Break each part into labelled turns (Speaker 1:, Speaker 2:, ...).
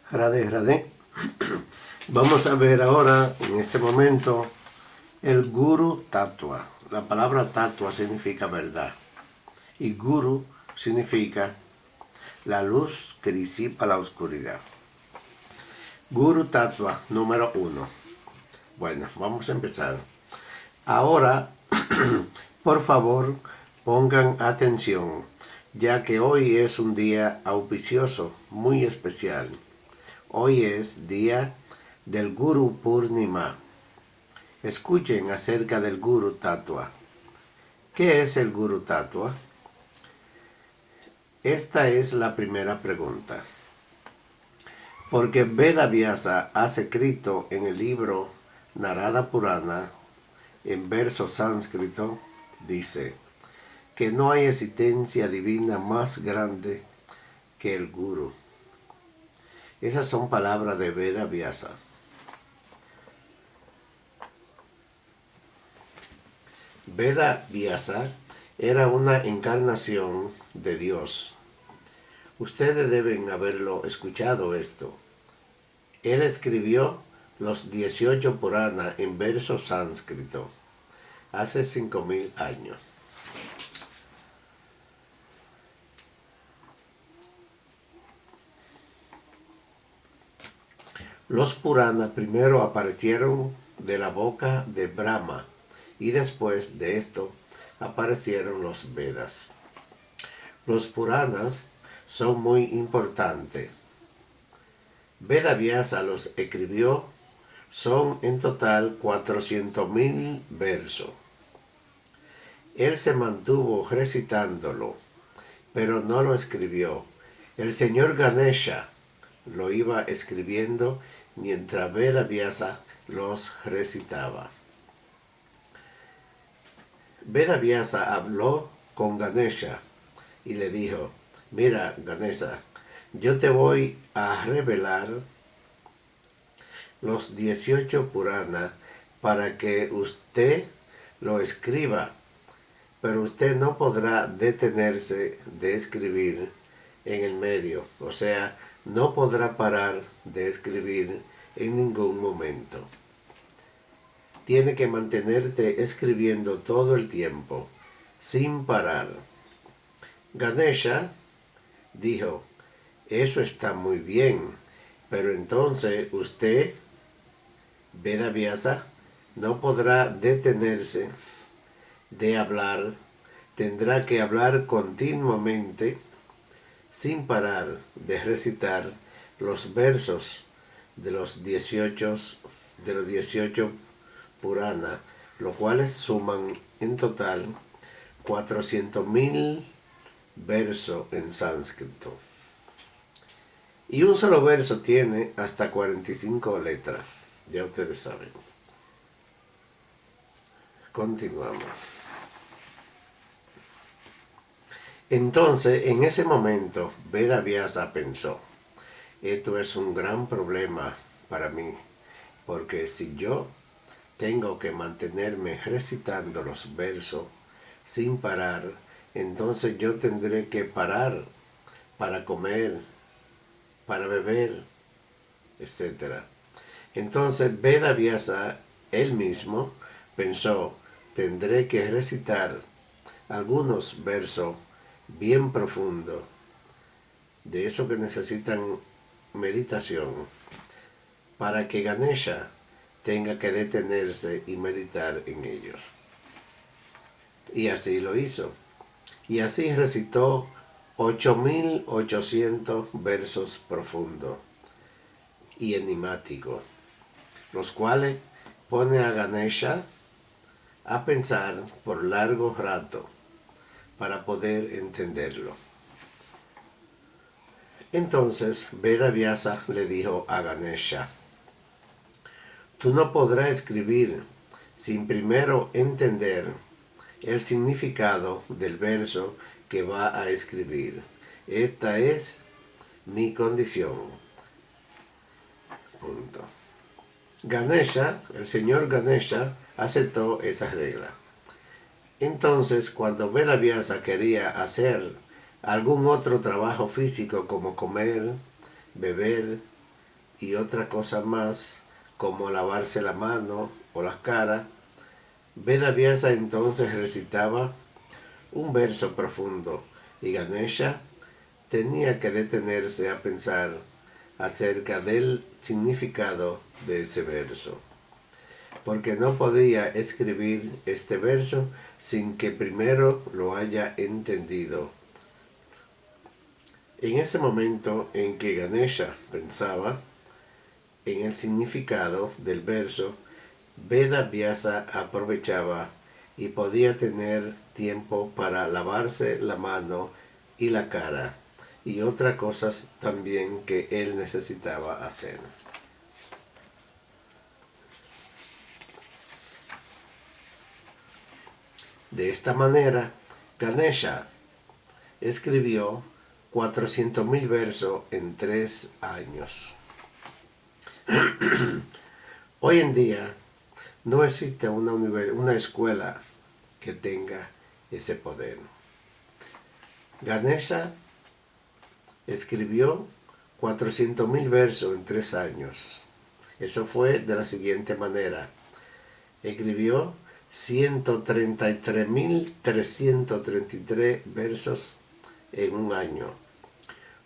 Speaker 1: Radhe. Vamos a ver ahora, en este momento, el Guru Tattva. La palabra Tattva significa verdad. Y Guru significa la luz que disipa la oscuridad. Guru Tattva número 1. Bueno, vamos a empezar. Ahora, por favor, pongan atención, ya que hoy es un día auspicioso, muy especial. Hoy es día del Guru Purnima. Escuchen acerca del Guru Tattva. ¿Qué es el Guru Tattva? Esta es la primera pregunta. Porque Veda Vyasa ha escrito en el libro Narada Purana, en verso sánscrito, dice que no hay existencia divina más grande que el Guru. Esas son palabras de Veda Vyasa. Veda Vyasa era una encarnación de Dios. Ustedes deben haberlo escuchado esto. Él escribió los 18 Purana en verso sánscrito hace 5000 años. Los Purana primero aparecieron de la boca de Brahma y después de esto aparecieron los Vedas. Los Puranas son muy importantes. Veda Vyasa los escribió, son en total 400.000 versos. Él se mantuvo recitándolo, pero no lo escribió. El señor Ganesha lo iba escribiendo mientras Veda Vyasa los recitaba. Veda Vyasa habló con Ganesha y le dijo: mira, Ganesha, yo te voy a revelar los 18 Purana para que usted lo escriba, pero usted no podrá detenerse de escribir en el medio, o sea, no podrá parar de escribir en ningún momento. Tiene que mantenerte escribiendo todo el tiempo, sin parar. Ganesha dijo: eso está muy bien, pero entonces usted, Veda Vyasa, no podrá detenerse de hablar, tendrá que hablar continuamente, sin parar de recitar los versos de los 18 Purana, los cuales suman en total 400.000 versos en sánscrito. Y un solo verso tiene hasta 45 letras, ya ustedes saben. Continuamos. Entonces, en ese momento, Veda Vyasa pensó: esto es un gran problema para mí, porque si yo tengo que mantenerme recitando los versos sin parar, entonces yo tendré que parar para comer, para beber, etc. Entonces Veda Vyasa, él mismo, pensó: tendré que recitar algunos versos bien profundos, de esos que necesitan meditación, para que Ganesha tenga que detenerse y meditar en ellos. Y así lo hizo. Y así recitó 8.800 versos profundos y enigmáticos, los cuales pone a Ganesha a pensar por largo rato para poder entenderlo. Entonces Veda Vyasa le dijo a Ganesha: tú no podrás escribir sin primero entender el significado del verso que va a escribir. Esta es mi condición. Punto. Ganesha, el señor Ganesha, aceptó esa regla. Entonces, cuando Veda Vyasa quería hacer algún otro trabajo físico como comer, beber, y otra cosa más, como lavarse la mano o la cara, Veda Vyasa entonces recitaba un verso profundo y Ganesha tenía que detenerse a pensar acerca del significado de ese verso, porque no podía escribir este verso sin que primero lo haya entendido. En ese momento en que Ganesha pensaba en el significado del verso, Veda Vyasa aprovechaba y podía tener tiempo para lavarse la mano y la cara y otras cosas también que él necesitaba hacer. De esta manera, Ganesha escribió 400.000 versos en 3 años. Hoy en día no existe una escuela que tenga ese poder. Ganesha escribió 400.000 versos en 3 años. Eso fue de la siguiente manera. Escribió 133.333 versos en un año,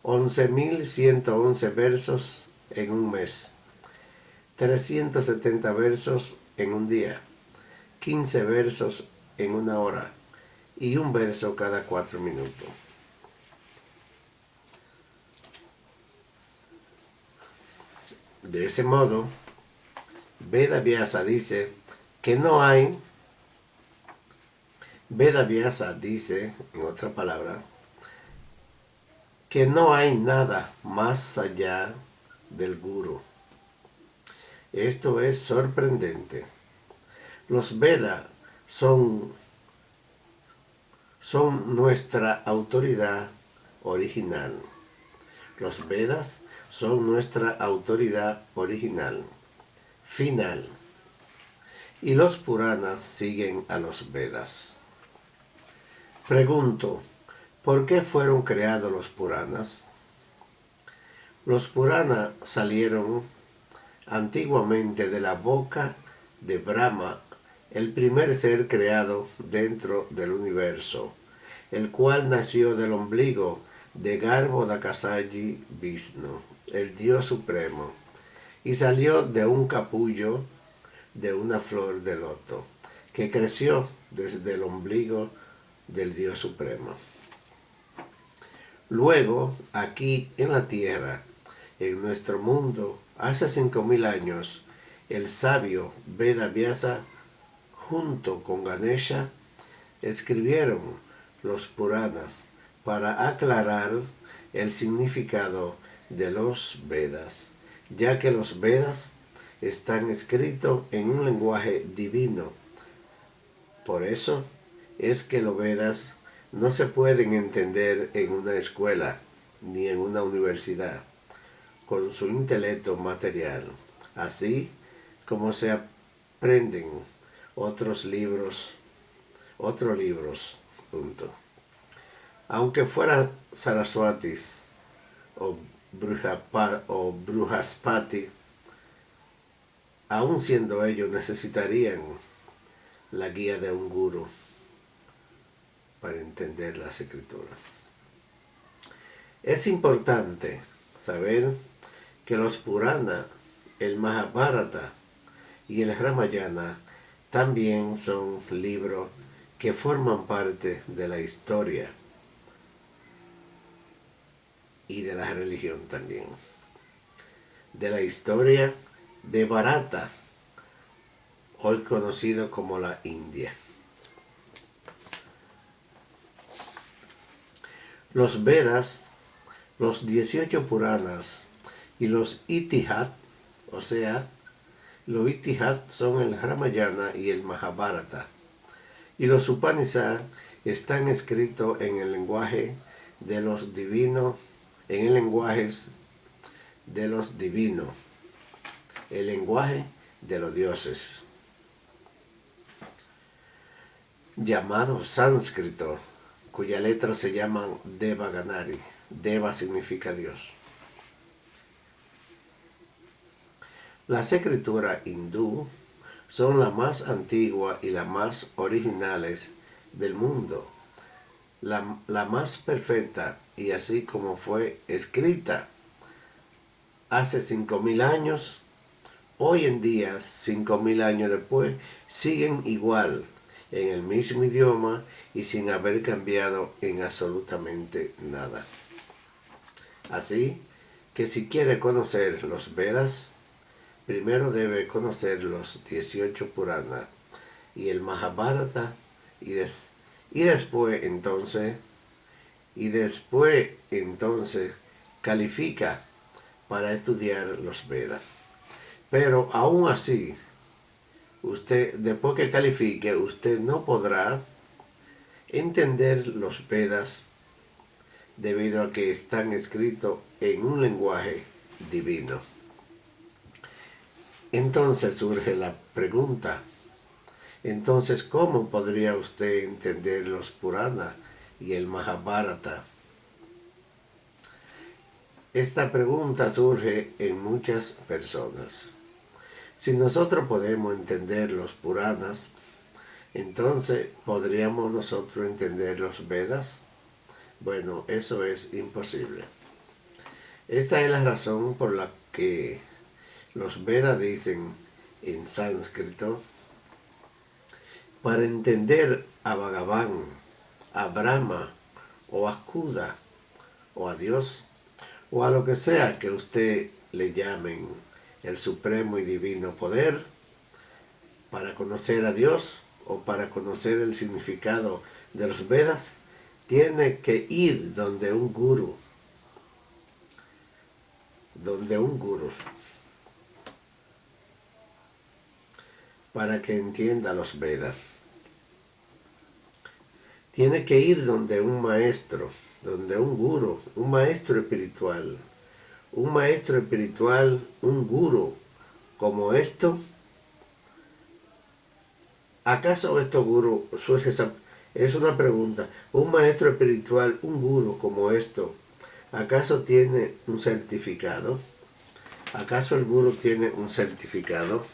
Speaker 1: 11.111 versos en un mes, 370 versos en un día, 15 versos en una hora y un verso cada 4 minutos. De ese modo, Veda Vyasa dice que no hay, Veda Vyasa dice, en otra palabra, que no hay nada más allá del Guru. Esto es sorprendente. Los Vedas son nuestra autoridad original. Los Vedas son nuestra autoridad original, final. Y los Puranas siguen a los Vedas. Pregunto, ¿por qué fueron creados los Puranas? Los Puranas salieron antiguamente de la boca de Brahma, el primer ser creado dentro del universo, el cual nació del ombligo de Garbhodakasayi Vishnu, el Dios Supremo, y salió de un capullo de una flor de loto, que creció desde el ombligo del Dios Supremo. Luego, aquí en la tierra, en nuestro mundo, hace 5.000 años, el sabio Veda Vyasa, junto con Ganesha, escribieron los Puranas para aclarar el significado de los Vedas, ya que los Vedas están escritos en un lenguaje divino. Por eso es que los Vedas no se pueden entender en una escuela ni en una universidad con su intelecto material, así como se aprenden otros libros. Punto. Aunque fuera Saraswatis o Bruhaspati, aun siendo ellos, necesitarían la guía de un guru para entender las escrituras. Es importante saber que los Purana, el Mahabharata y el Ramayana también son libros que forman parte de la historia y de la religión también. De la historia de Bharata, hoy conocido como la India. Los Vedas, los 18 Puranas y los Itihad, o sea, los Itihad son el Ramayana y el Mahabharata, y los Upanishads están escritos en el lenguaje de los divinos, el lenguaje de los dioses, llamado sánscrito, cuyas letras se llaman Devaganari. Deva significa Dios. Las escrituras hindú son la más antigua y las más originales del mundo, la más perfecta, y así como fue escrita hace 5.000 años, hoy en día, 5.000 años después, siguen igual, en el mismo idioma y sin haber cambiado en absolutamente nada. Así que si quiere conocer los Vedas, primero debe conocer los 18 Puranas y el Mahabharata y después entonces califica para estudiar los Vedas. Pero aún así, usted, después que califique, usted no podrá entender los Vedas debido a que están escritos en un lenguaje divino. Entonces surge la pregunta, entonces, ¿cómo podría usted entender los Puranas y el Mahabharata? Esta pregunta surge en muchas personas. Si nosotros podemos entender los Puranas, entonces, ¿podríamos nosotros entender los Vedas? Bueno, eso es imposible. Esta es la razón por la que los Vedas dicen en sánscrito: para entender a Bhagavan, a Brahma, o a Kuda, o a Dios, o a lo que sea que usted le llamen el supremo y divino poder, para conocer a Dios o para conocer el significado de los Vedas, tiene que ir donde un gurú, para que entienda los Vedas. Tiene que ir donde un maestro, donde un gurú, un maestro espiritual, un gurú como esto. ¿Acaso estos gurú, es una pregunta, un maestro espiritual, un gurú como esto, acaso tiene un certificado? ¿Acaso el gurú tiene un certificado?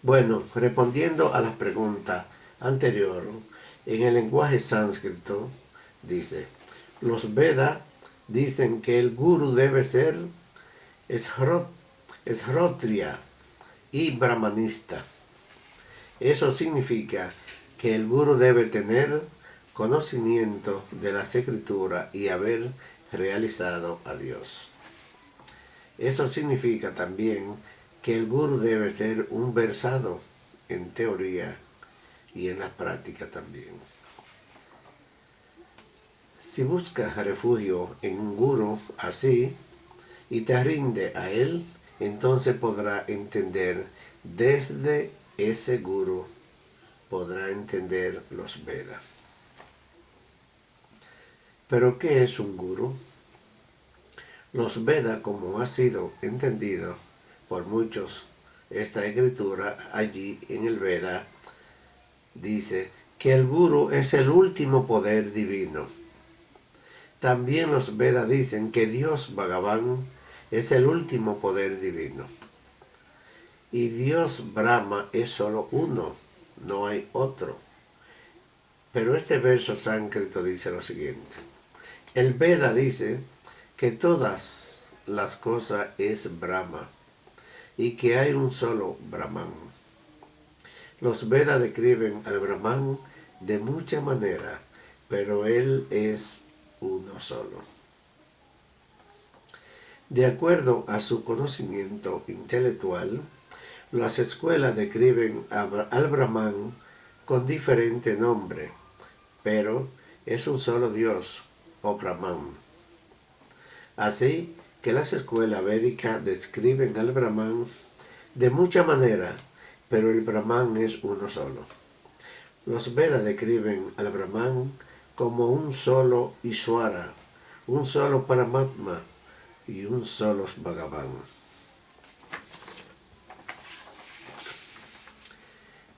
Speaker 1: Bueno, respondiendo a la pregunta anterior, en el lenguaje sánscrito dice, los Vedas dicen que el gurú debe ser esrotria y brahmanista. Eso significa que el gurú debe tener conocimiento de las escrituras y haber realizado a Dios. Eso significa también que el gurú debe ser un versado en teoría y en la práctica también. Si buscas refugio en un gurú así y te rinde a él, entonces podrá entender desde ese gurú, podrá entender los Vedas. ¿Pero qué es un gurú? Los Vedas, como ha sido entendido por muchos, esta escritura allí en el Veda dice que el gurú es el último poder divino. También los Vedas dicen que Dios Bhagavan es el último poder divino. Y Dios Brahma es solo uno, no hay otro. Pero este verso sánscrito dice lo siguiente. El Veda dice que todas las cosas es Brahma y que hay un solo Brahman. Los Vedas describen al Brahman de muchas maneras, pero él es uno solo. De acuerdo a su conocimiento intelectual, las escuelas describen al Brahman con diferente nombre, pero es un solo Dios, o Brahman. Así que las escuelas védicas describen al Brahman de muchas maneras, pero el Brahman es uno solo. Los Vedas describen al Brahman como un solo Ishvara, un solo Paramatma y un solo Bhagavan.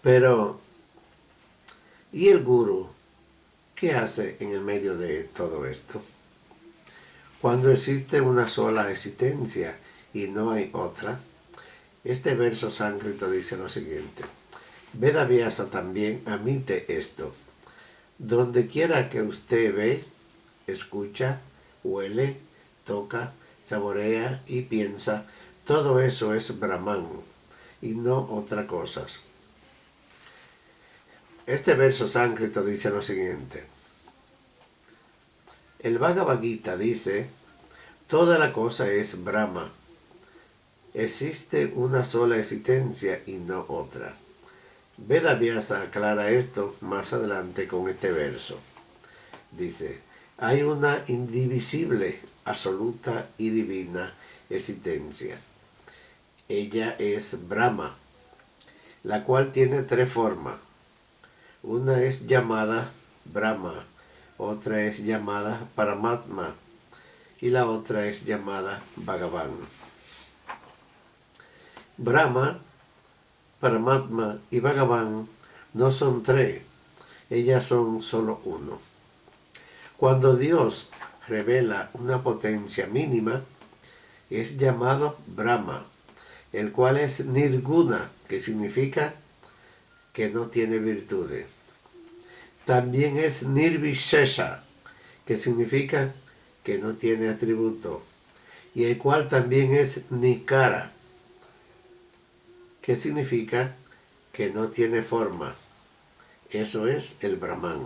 Speaker 1: Pero, ¿y el gurú? ¿Qué hace en el medio de todo esto? Cuando existe una sola existencia y no hay otra, este verso sánscrito dice lo siguiente. Vedavyasa también admite esto. Donde quiera que usted ve, escucha, huele, toca, saborea y piensa, todo eso es Brahman y no otra cosa. Este verso sánscrito dice lo siguiente. El Bhagavad Gita dice, toda la cosa es Brahma. Existe una sola existencia y no otra. Vedavyasa aclara esto más adelante con este verso. Dice, hay una indivisible, absoluta y divina existencia. Ella es Brahma, la cual tiene tres formas. Una es llamada Brahma, otra es llamada Paramatma y la otra es llamada Bhagavan. Brahma, Paramatma y Bhagavan no son tres, ellas son solo uno. Cuando Dios revela una potencia mínima, es llamado Brahma, el cual es Nirguna, que significa que no tiene virtudes. También es Nirvishesha, que significa que no tiene atributo, y el cual también es Nikara, que significa que no tiene forma. Eso es el Brahman.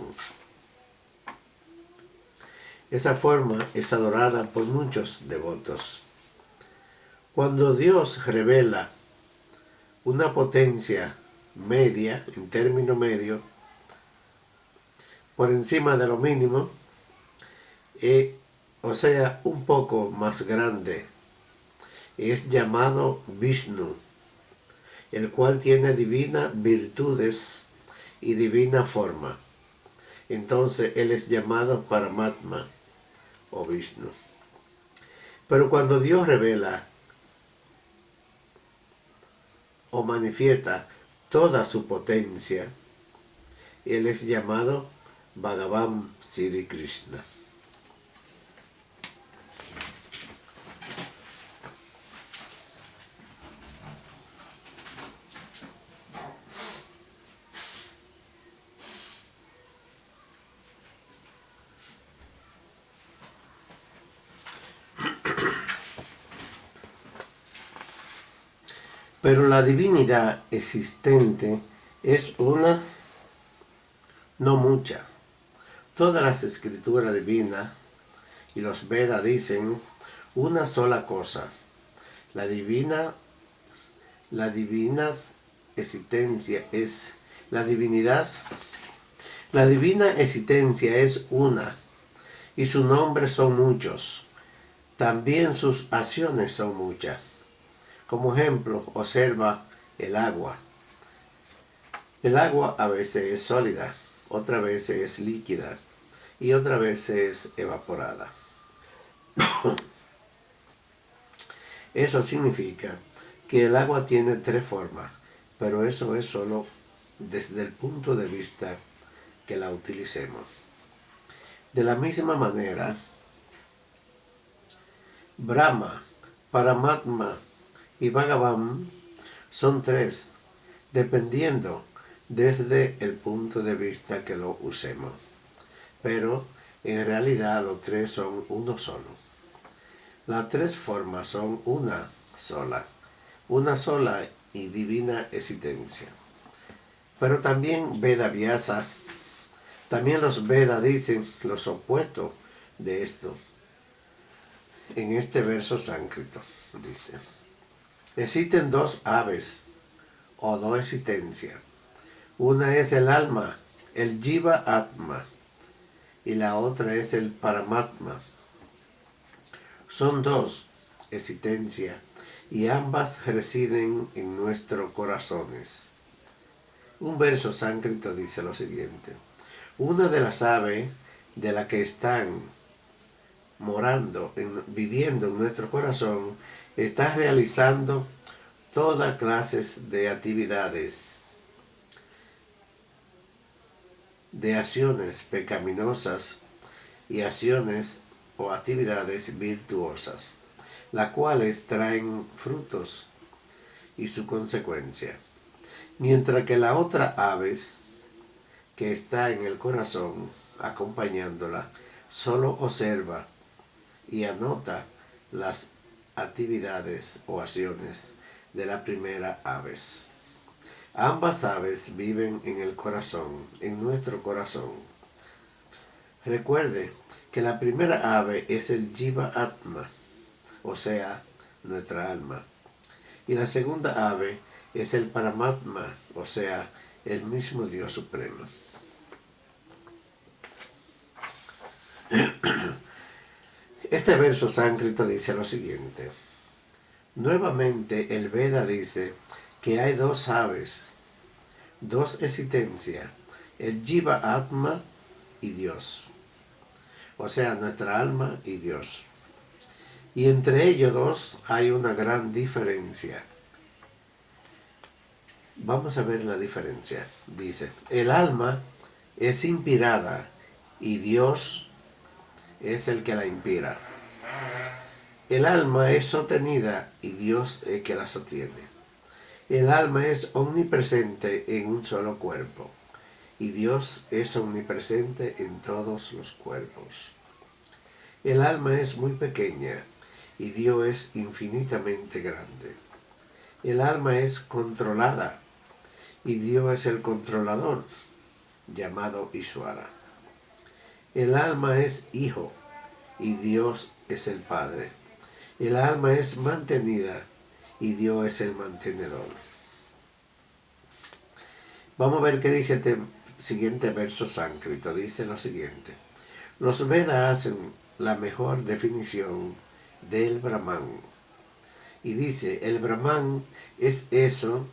Speaker 1: Esa forma es adorada por muchos devotos. Cuando Dios revela una potencia media, en término medio, por encima de lo mínimo, o sea, un poco más grande, es llamado Vishnu, el cual tiene divinas virtudes y divina forma. Entonces él es llamado Paramatma o Vishnu. Pero cuando Dios revela o manifiesta toda su potencia, él es llamado Bhagavan Sri Krishna. Pero la divinidad existente es una, no mucha. Todas las escrituras divinas y los Vedas dicen una sola cosa. La divina existencia es la divinidad. La divina existencia es una y sus nombres son muchos. También sus acciones son muchas. Como ejemplo, observa el agua. El agua a veces es sólida, otra vez es líquida y otra vez es evaporada. Eso significa que el agua tiene tres formas, pero eso es solo desde el punto de vista que la utilicemos. De la misma manera, Brahma, Paramatma y Bhagavan son tres, dependiendo desde el punto de vista que lo usemos. Pero en realidad los tres son uno solo. Las tres formas son una sola y divina existencia. Pero también Vedavyasa, también los Vedas dicen los opuestos de esto. En este verso sánscrito dice, existen dos aves o dos existencias. Una es el alma, el Jiva Atma, y la otra es el Paramatma. Son dos existencias y ambas residen en nuestros corazones. Un verso sánscrito dice lo siguiente. Una de las aves de las que están viviendo en nuestro corazón, está realizando todas clases de actividades, de acciones pecaminosas y acciones o actividades virtuosas, las cuales traen frutos y su consecuencia. Mientras que la otra aves que está en el corazón acompañándola solo observa y anota las actividades o acciones de la primera aves. Ambas aves viven en el corazón, en nuestro corazón. Recuerde que la primera ave es el Jiva Atma, o sea, nuestra alma. Y la segunda ave es el Paramatma, o sea, el mismo Dios Supremo. Este verso sánscrito dice lo siguiente. Nuevamente el Veda dice que hay dos aves, dos existencias, el Jiva Atma y Dios, o sea, nuestra alma y Dios. Y entre ellos dos hay una gran diferencia. Vamos a ver la diferencia. Dice, el alma es inspirada y Dios es el que la inspira. El alma es sostenida y Dios es el que la sostiene. El alma es omnipresente en un solo cuerpo y Dios es omnipresente en todos los cuerpos. El alma es muy pequeña y Dios es infinitamente grande. El alma es controlada y Dios es el controlador, llamado Ishvara. El alma es hijo y Dios es el Padre. El alma es mantenida y Dios es el mantenedor. Vamos a ver qué dice este siguiente verso sánscrito. Dice lo siguiente. Los Vedas hacen la mejor definición del Brahman. Y dice, el Brahman es eso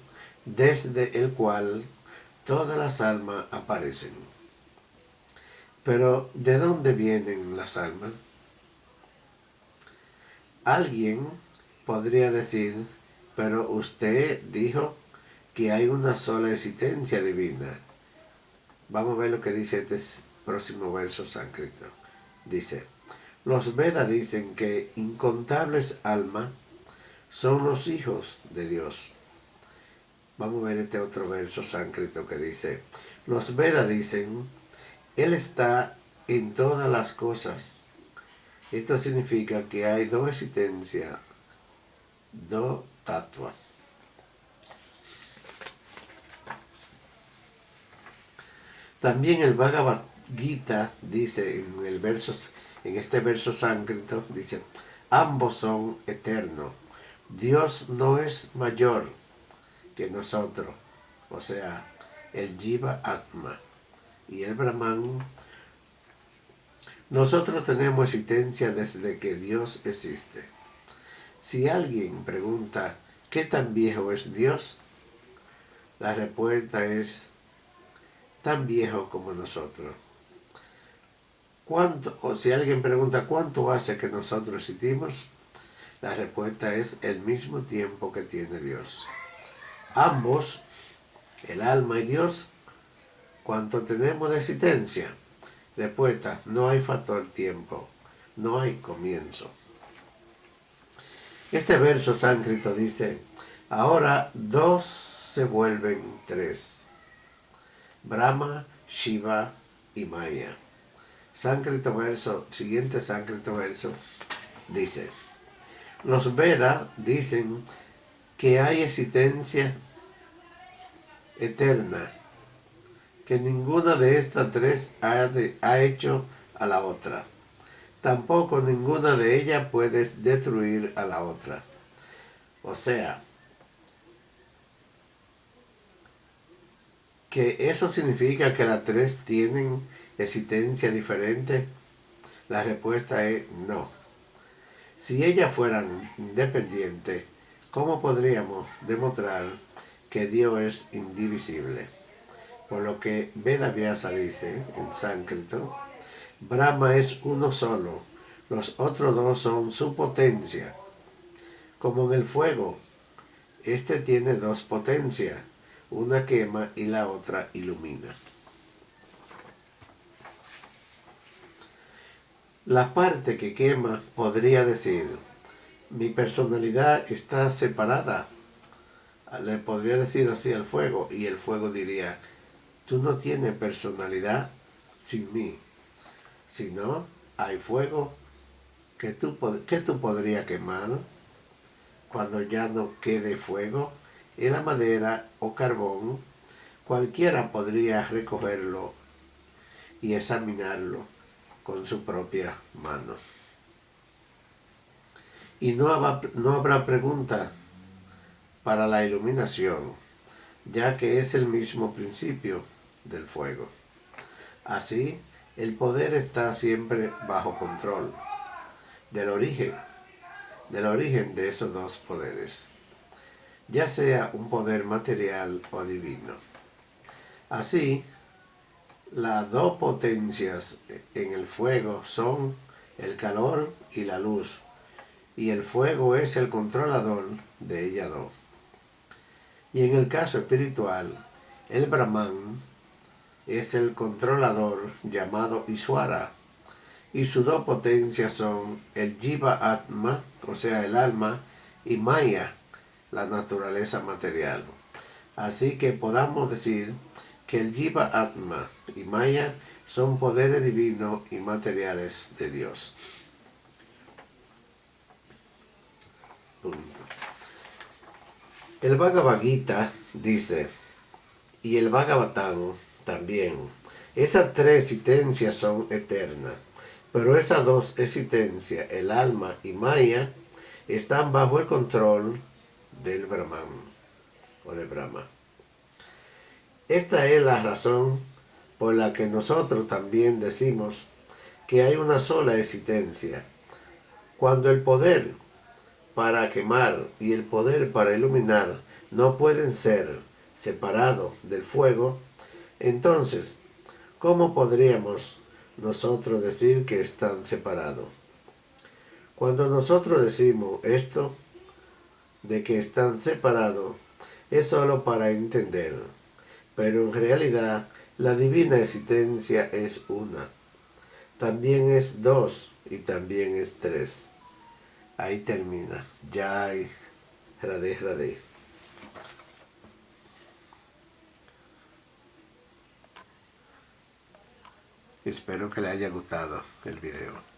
Speaker 1: desde el cual todas las almas aparecen. Pero, ¿de dónde vienen las almas? Alguien podría decir, pero usted dijo que hay una sola existencia divina. Vamos a ver lo que dice este próximo verso sánscrito. Dice, los Vedas dicen que incontables almas son los hijos de Dios. Vamos a ver este otro verso sánscrito que dice, los Vedas dicen, Él está en todas las cosas. Esto significa que hay dos existencias, dos tattva. También el Bhagavad Gita dice en este verso sánscrito, dice, ambos son eternos. Dios no es mayor que nosotros, o sea, el Jiva Atma y el Brahman. Nosotros tenemos existencia desde que Dios existe. Si alguien pregunta, ¿qué tan viejo es Dios? La respuesta es, tan viejo como nosotros. O si alguien pregunta, ¿cuánto hace que nosotros existimos? La respuesta es, el mismo tiempo que tiene Dios. Ambos, el alma y Dios, ¿cuánto tenemos de existencia? Respuesta, no hay factor tiempo, no hay comienzo. Este verso sánscrito dice, ahora dos se vuelven tres, Brahma, Shiva y Maya. Siguiente sánscrito verso dice, los Vedas dicen que hay existencia eterna, que ninguna de estas tres ha hecho a la otra. Tampoco ninguna de ellas puede destruir a la otra. O sea, que eso significa que las tres tienen existencia diferente. La respuesta es no. Si ellas fueran independientes, ¿cómo podríamos demostrar que Dios es indivisible? Por lo que Veda Vyasa dice en sánscrito, Brahma es uno solo, los otros dos son su potencia. Como en el fuego, este tiene dos potencias, una quema y la otra ilumina. La parte que quema podría decir, mi personalidad está separada. Le podría decir así al fuego y el fuego diría, tú no tienes personalidad sin mí. Si no, hay fuego que tú podrías quemar cuando ya no quede fuego. En la madera o carbón, cualquiera podría recogerlo y examinarlo con su propia mano. Y no habrá pregunta para la iluminación, ya que es el mismo principio del fuego. Así, el poder está siempre bajo control del origen de esos dos poderes, ya sea un poder material o divino. Así, las dos potencias en el fuego son el calor y la luz, y el fuego es el controlador de ellas dos. Y en el caso espiritual, el Brahman es el controlador llamado Iswara, y sus dos potencias son el Jiva Atma, o sea, el alma, y Maya, la naturaleza material. Así que podamos decir que el Jiva Atma y Maya son poderes divinos y materiales de Dios. Punto. El Bhagavad Gita dice, y el Bhagavatam también, esas tres existencias son eternas, pero esas dos existencias, el alma y Maya, están bajo el control del Brahman o de Brahma. Esta es la razón por la que nosotros también decimos que hay una sola existencia. Cuando el poder para quemar y el poder para iluminar no pueden ser separados del fuego, entonces, ¿cómo podríamos nosotros decir que están separados? Cuando nosotros decimos esto, de que están separados, es solo para entender, pero en realidad la divina existencia es una, también es dos y también es tres. Ahí termina. Jai Radhe Radhe. Espero que le haya gustado el video.